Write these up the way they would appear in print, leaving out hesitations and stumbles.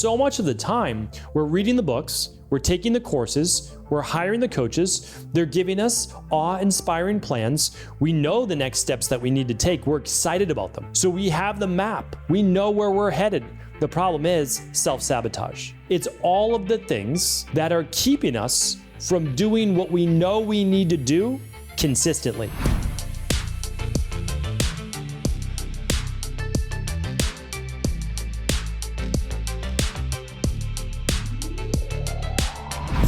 so much of the time, we're reading the books, we're taking the courses, we're hiring the coaches, they're giving us awe-inspiring plans. We know the next steps that we need to take. We're excited about them. So we have the map. We know where we're headed. The problem is self-sabotage. It's all of the things that are keeping us from doing what we know we need to do consistently.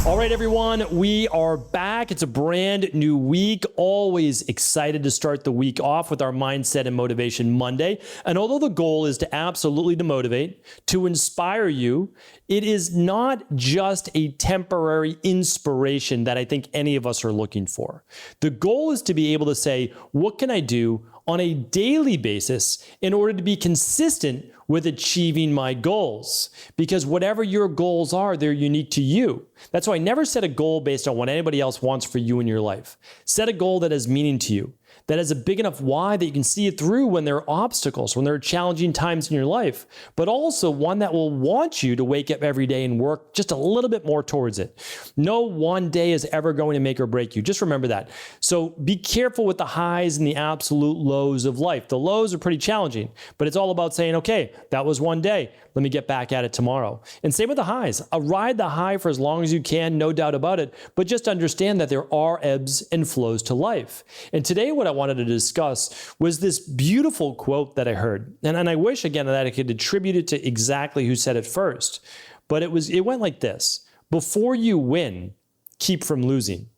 All right, everyone, we are back. It's a brand new week. Always excited to start the week off with our Mindset and Motivation Monday. And although the goal is to absolutely motivate, to inspire you, it is not just a temporary inspiration that I think any of us are looking for. The goal is to be able to say, what can I do on a daily basis in order to be consistent with achieving my goals? Because whatever your goals are, they're unique to you. That's why I never set a goal based on what anybody else wants for you in your life. Set a goal that has meaning to you, that has a big enough why that you can see it through when there are obstacles, when there are challenging times in your life, but also one that will want you to wake up every day and work just a little bit more towards it. No one day is ever going to make or break you. Just remember that. So be careful with the highs and the absolute lows of life. The lows are pretty challenging, but it's all about saying, okay, that was one day. Let me get back at it tomorrow. And same with the highs. Ride the high for as long as you can, no doubt about it, but just understand that there are ebbs and flows to life. And today what I wanted to discuss was this beautiful quote that I heard. And I wish, again, that I could attribute it to exactly who said it first. But it went like this: before you win, keep from losing.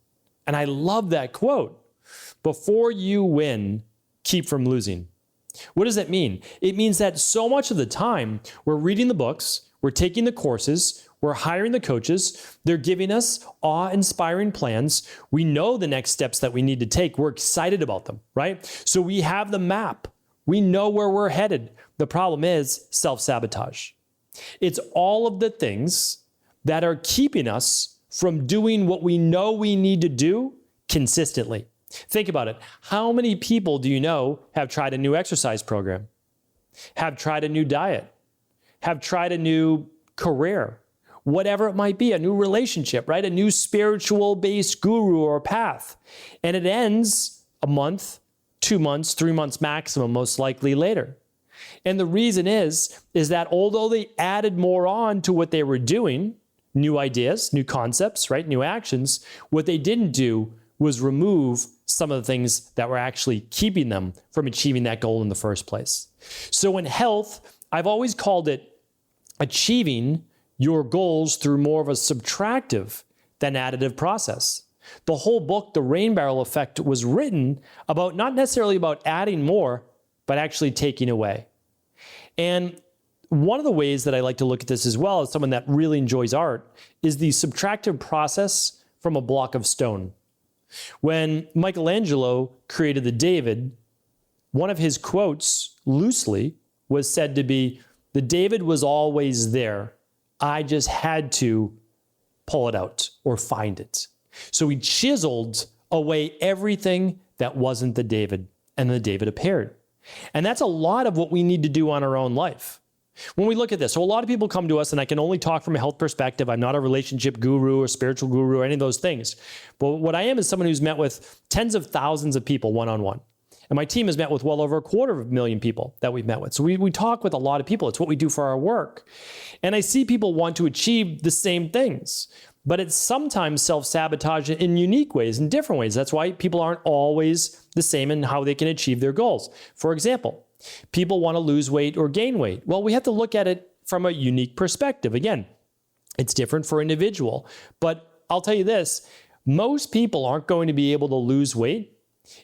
And I love that quote. Before you win, keep from losing. What does that mean? It means that so much of the time, we're reading the books, we're taking the courses, we're hiring the coaches, they're giving us awe-inspiring plans. We know the next steps that we need to take. We're excited about them, right? So we have the map. We know where we're headed. The problem is self-sabotage. It's all of the things that are keeping us from doing what we know we need to do consistently. Think about it. How many people do you know have tried a new exercise program, have tried a new diet, have tried a new career, whatever it might be, a new relationship, right? A new spiritual-based guru or path. And it ends a month, 2 months, 3 months maximum, most likely later. And the reason is that although they added more on to what they were doing, new ideas, new concepts, right? New actions, what they didn't do was remove some of the things that were actually keeping them from achieving that goal in the first place. So in health, I've always called it achieving your goals through more of a subtractive than additive process. The whole book, The Rain Barrel Effect, was written about not necessarily about adding more, but actually taking away. And one of the ways that I like to look at this as well as someone that really enjoys art is the subtractive process from a block of stone. When Michelangelo created the David, one of his quotes, loosely, was said to be, "The David was always there. I just had to pull it out or find it." So he chiseled away everything that wasn't the David, and the David appeared. And that's a lot of what we need to do on our own life. When we look at this, so a lot of people come to us, and I can only talk from a health perspective. I'm not a relationship guru or spiritual guru or any of those things. But what I am is someone who's met with tens of thousands of people one-on-one. And my team has met with well over 250,000 people that we've met with. So we talk with a lot of people. It's what we do for our work. And I see people want to achieve the same things, but it's sometimes self-sabotage in unique ways, in different ways. That's why people aren't always the same in how they can achieve their goals. For example, people want to lose weight or gain weight. Well, we have to look at it from a unique perspective. Again, it's different for individual. But I'll tell you this, most people aren't going to be able to lose weight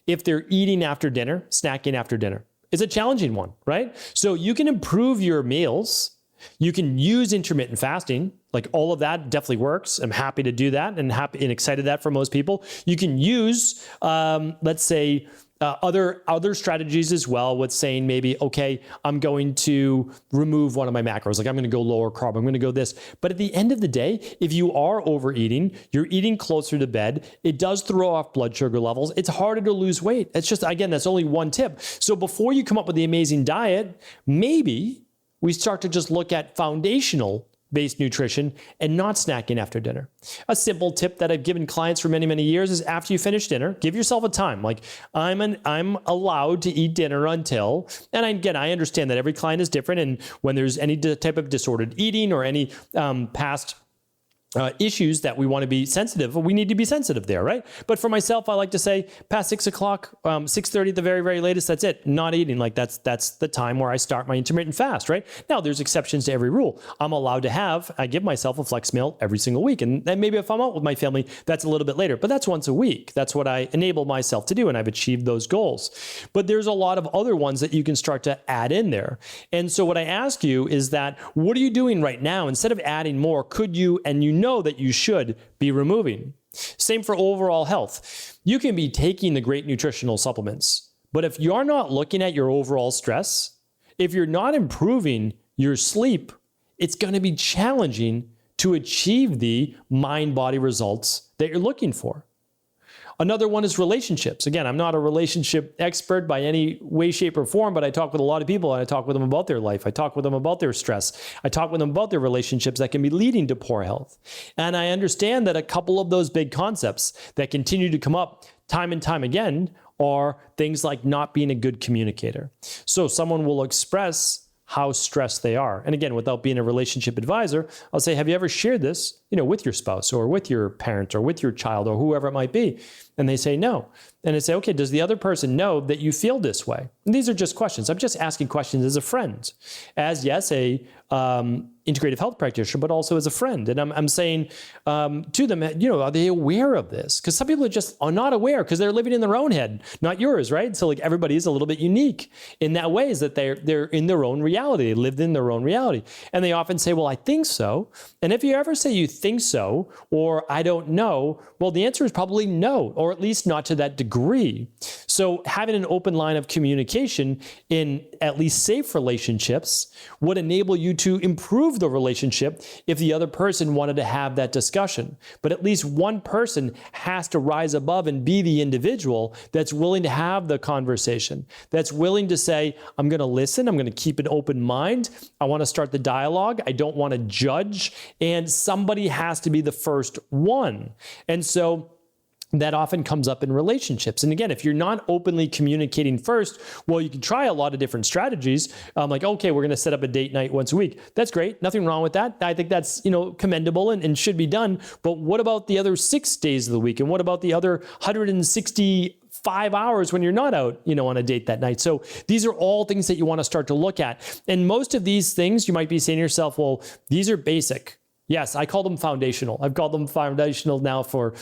if they're eating after dinner, snacking after dinner. It's a challenging one, right? So you can improve your meals. You can use intermittent fasting. Like, all of that definitely works. I'm happy to do that and happy and excited that for most people. You can use, let's say, other strategies as well, with saying maybe, okay, I'm going to remove one of my macros. Like, I'm going to go lower carb. I'm going to go this. But at the end of the day, if you are overeating, you're eating closer to bed, it does throw off blood sugar levels. It's harder to lose weight. It's just, again, that's only one tip. So before you come up with the amazing diet, maybe we start to just look at foundational based nutrition and not snacking after dinner. A simple tip that I've given clients for many, many years is after you finish dinner, give yourself a time. Like I'm allowed to eat dinner until, and again, I understand that every client is different. And when there's any type of disordered eating or any past issues that we want to be sensitive, we need to be sensitive there, right? But for myself, I like to say past 6 o'clock, 6:30 at the very, very latest, that's it. Not eating. Like that's the time where I start my intermittent fast, right? Now there's exceptions to every rule. I'm allowed to I give myself a flex meal every single week. And then maybe if I'm out with my family, that's a little bit later, but that's once a week. That's what I enable myself to do. And I've achieved those goals. But there's a lot of other ones that you can start to add in there. And so what I ask you is that, what are you doing right now? Instead of adding more, could you, and you know that you should be removing. Same for overall health. You can be taking the great nutritional supplements, but if you're not looking at your overall stress, if you're not improving your sleep, it's going to be challenging to achieve the mind-body results that you're looking for. Another one is relationships. Again, I'm not a relationship expert by any way, shape, or form, but I talk with a lot of people and I talk with them about their life. I talk with them about their stress. I talk with them about their relationships that can be leading to poor health. And I understand that a couple of those big concepts that continue to come up time and time again are things like not being a good communicator. So someone will express how stressed they are. And again, without being a relationship advisor, I'll say, have you ever shared this, with your spouse or with your parent or with your child or whoever it might be? And they say no. And I say, okay, does the other person know that you feel this way? And these are just questions. I'm just asking questions as a friend, as yes, a integrative health practitioner, but also as a friend. And I'm saying to them, are they aware of this? Because some people are not aware because they're living in their own head, not yours, right? So like everybody is a little bit unique in that way, is that they're in their own reality. They lived in their own reality. And they often say, well, I think so. And if you ever say you think so, or I don't know, well, the answer is probably no, or at least not to that degree. So having an open line of communication in at least safe relationships would enable you to improve the relationship if the other person wanted to have that discussion. But at least one person has to rise above and be the individual that's willing to have the conversation, that's willing to say, I'm going to listen, I'm going to keep an open mind, I want to start the dialogue, I don't want to judge, and somebody has to be the first one. And so that often comes up in relationships. And again, if you're not openly communicating first, well, you can try a lot of different strategies. Like, okay, we're going to set up a date night once a week. That's great. Nothing wrong with that. I think that's, commendable and should be done. But what about the other 6 days of the week? And what about the other 165 hours when you're not out, on a date that night? So these are all things that you want to start to look at. And most of these things you might be saying to yourself, well, these are basic. Yes, I call them foundational. I've called them foundational now for,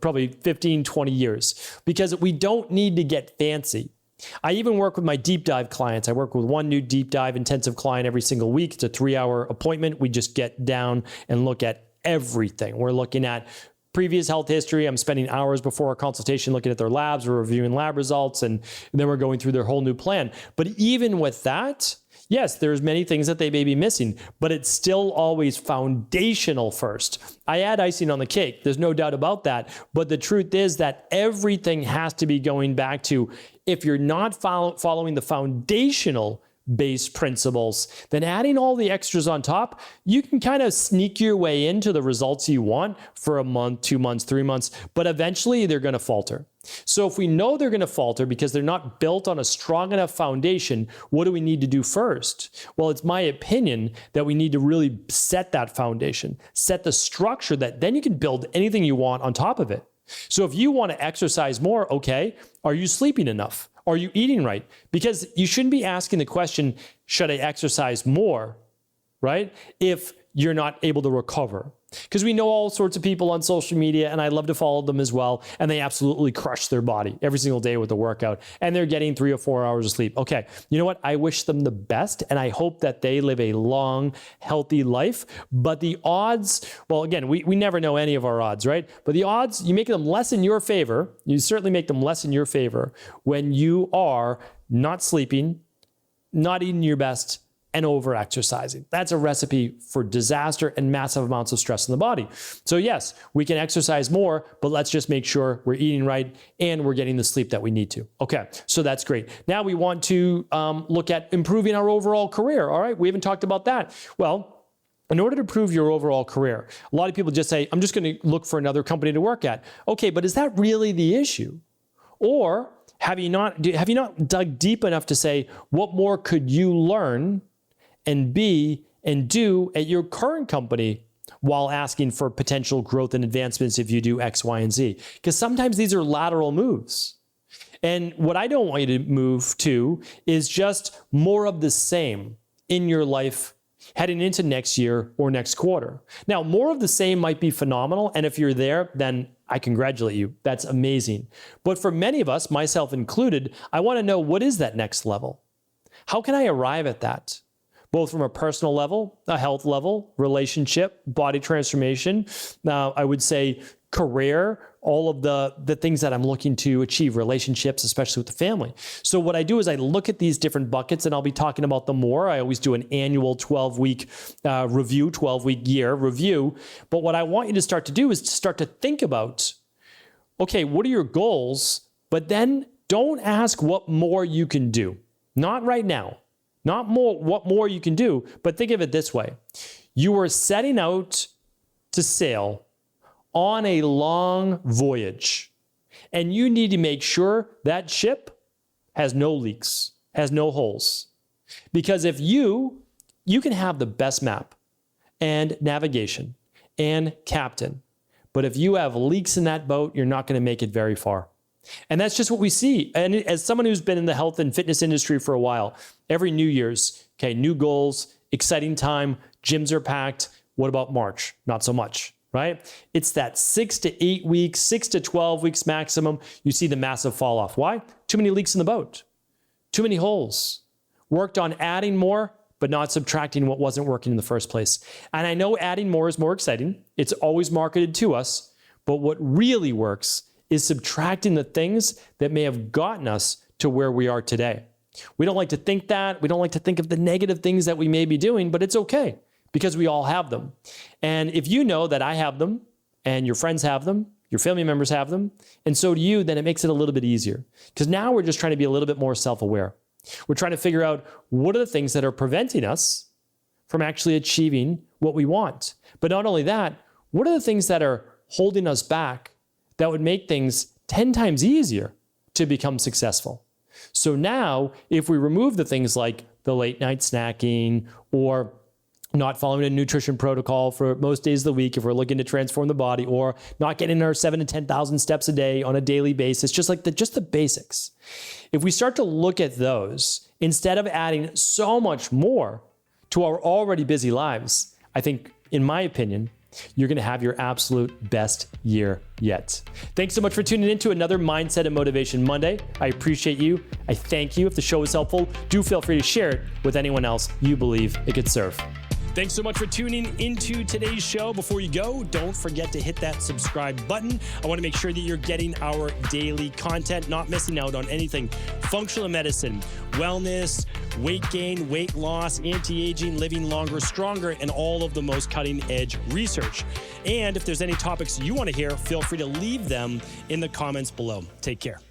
probably 15, 20 years, because we don't need to get fancy. I even work with my deep dive clients. I work with one new deep dive intensive client every single week. It's a 3-hour appointment. We just get down and look at everything. We're looking at previous health history. I'm spending hours before our consultation looking at their labs. We're reviewing lab results, and then we're going through their whole new plan. But even with that, yes, there's many things that they may be missing, but it's still always foundational first. I add icing on the cake. There's no doubt about that. But the truth is that everything has to be going back to, if you're not following the foundational based principles, then adding all the extras on top, you can kind of sneak your way into the results you want for a month, 2 months, 3 months, but eventually they're going to falter. So if we know they're going to falter because they're not built on a strong enough foundation, what do we need to do first? Well, it's my opinion that we need to really set that foundation, set the structure that then you can build anything you want on top of it. So if you want to exercise more, okay, are you sleeping enough? Are you eating right? Because you shouldn't be asking the question, should I exercise more, right? If you're not able to recover. Because we know all sorts of people on social media, and I love to follow them as well, and they absolutely crush their body every single day with the workout, and they're getting 3 or 4 hours of sleep. Okay, you know what? I wish them the best, and I hope that they live a long, healthy life. But the odds, well, again, we never know any of our odds, right? But the odds, you make them less in your favor. You certainly make them less in your favor when you are not sleeping, not eating your best, and over-exercising. That's a recipe for disaster and massive amounts of stress in the body. So yes, we can exercise more, but let's just make sure we're eating right and we're getting the sleep that we need to. Okay, so that's great. Now we want to look at improving our overall career. All right, we haven't talked about that. Well, in order to improve your overall career. A lot of people just say, I'm just going to look for another company to work at. Okay, but is that really the issue? Or have you not dug deep enough to say, what more could you learn and be and do at your current company while asking for potential growth and advancements if you do X, Y, and Z? Because sometimes these are lateral moves. And what I don't want you to move to is just more of the same in your life heading into next year or next quarter. Now, more of the same might be phenomenal. And if you're there, then I congratulate you. That's amazing. But for many of us, myself included, I want to know, what is that next level? How can I arrive at that? Both from a personal level, a health level, relationship, body transformation, I would say career, all of the things that I'm looking to achieve, relationships, especially with the family. So what I do is I look at these different buckets, and I'll be talking about them more. I always do an annual 12-week review, 12-week year review. But what I want you to start to do is to start to think about, okay, what are your goals? But then don't ask what more you can do. Not right now. Not more what more you can do, but think of it this way. You are setting out to sail on a long voyage, and you need to make sure that ship has no leaks, has no holes. Because if you can have the best map and navigation and captain, but if you have leaks in that boat, you're not going to make it very far. And that's just what we see. And as someone who's been in the health and fitness industry for a while, every New Year's, okay, new goals, exciting time, gyms are packed. What about March? Not so much, right? It's that 6 to 8 weeks, 6 to 12 weeks maximum. You see the massive fall off. Why? Too many leaks in the boat. Too many holes. Worked on adding more, but not subtracting what wasn't working in the first place. And I know adding more is more exciting. It's always marketed to us. But what really works is subtracting the things that may have gotten us to where we are today. We don't like to think that. We don't like to think of the negative things that we may be doing, but it's okay because we all have them. And if you know that I have them and your friends have them, your family members have them, and so do you, then it makes it a little bit easier. Because now we're just trying to be a little bit more self-aware. We're trying to figure out what are the things that are preventing us from actually achieving what we want. But not only that, what are the things that are holding us back that would make things 10 times easier to become successful? So now, if we remove the things like the late night snacking or not following a nutrition protocol for most days of the week, if we're looking to transform the body, or not getting our 7,000 to 10,000 steps a day on a daily basis, just the basics. If we start to look at those, instead of adding so much more to our already busy lives, I think, in my opinion, you're going to have your absolute best year yet. Thanks so much for tuning in to another Mindset and Motivation Monday. I appreciate you. I thank you. If the show was helpful, do feel free to share it with anyone else you believe it could serve. Thanks so much for tuning into today's show. Before you go, don't forget to hit that subscribe button. I want to make sure that you're getting our daily content, not missing out on anything functional medicine, wellness, weight gain, weight loss, anti-aging, living longer, stronger, and all of the most cutting-edge research. And if there's any topics you want to hear, feel free to leave them in the comments below. Take care.